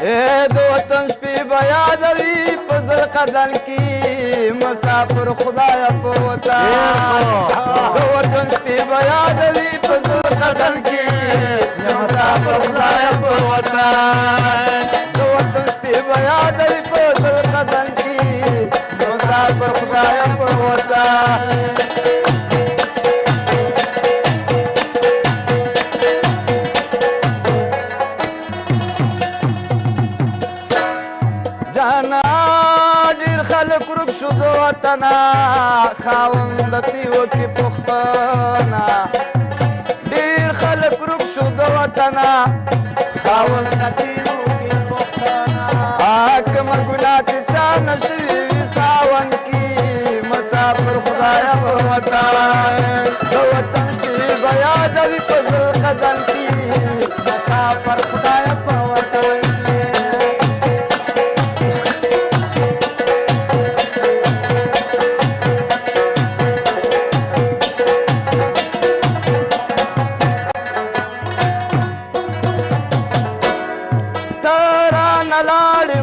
د وطن شپې به یادوي په زړه قدم کې مسافر خدایه په وطن د وطن شپې به یادوي په زړه قدم کې مسافر خدایه په وطن د وطن شپې به یادوي په زړه قدم کې مسافر خدایه په وطن جانا ډېر خلک ورک شو د وطنه خاوند تیو کې پښتانه ډېر خلک ورک شو د وطنه خاوند تیو کې پښتانه کومه ګناه چې چا نه شوي وي ساوند کې مسافر خدایه په وطن د وطن کې به یادوي په زړه قدم کې مسافر خدایه په وطن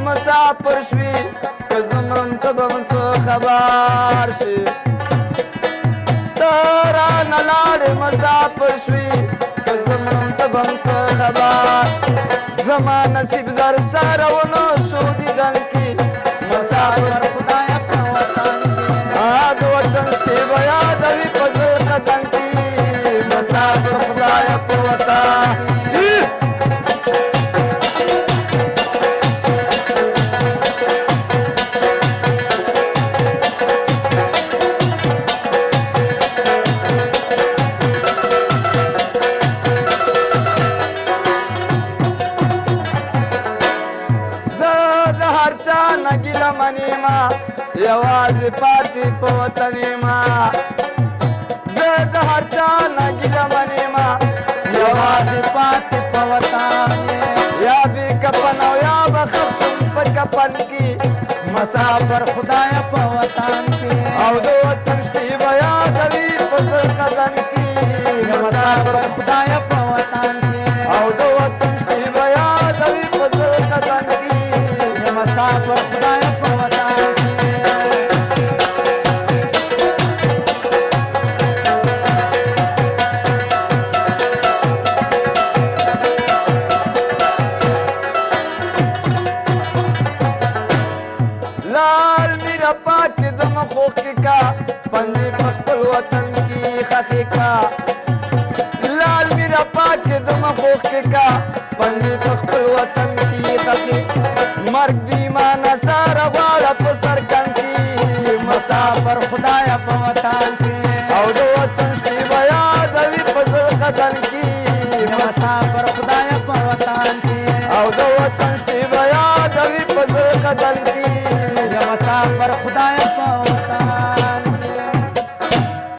مسافر شوي که زمون ته به م څه خبر شي ته رانه لاړې مسافر شوي که زمون ته به م څه خبر زما نصیب در سره ونه شو دیدن کې مسافر خدایه په وطن کې د وطن شپې به یادوي په زړه قدم کې مسافر خدایه په وطن یوازې پاتې په وطن یما زه د هر چا نه ګیله منېما یوازې پاتې په وطن یا بې کفن او یا به ښخ شم په کفن کې مسافر خدایه په وطن کې او د وطن شپې به یادوي په زړه قدم کې مسافر خدایه په وطن کې او د وطن شپې به یادوي په زړه قدم کې مسافر خدایه په وطن لال میرا پاک دم خوخی کا پنجی پخپل وطن کی خخی کا لال میرا پاک دم خوخی کا پنجی پخپل وطن کی خخی مرگ دیمانا سارا غواړه په سرکن کی مسافر خدایه په وطن کی او د وطن شپې به یادوي په زړه قدم کی مسافر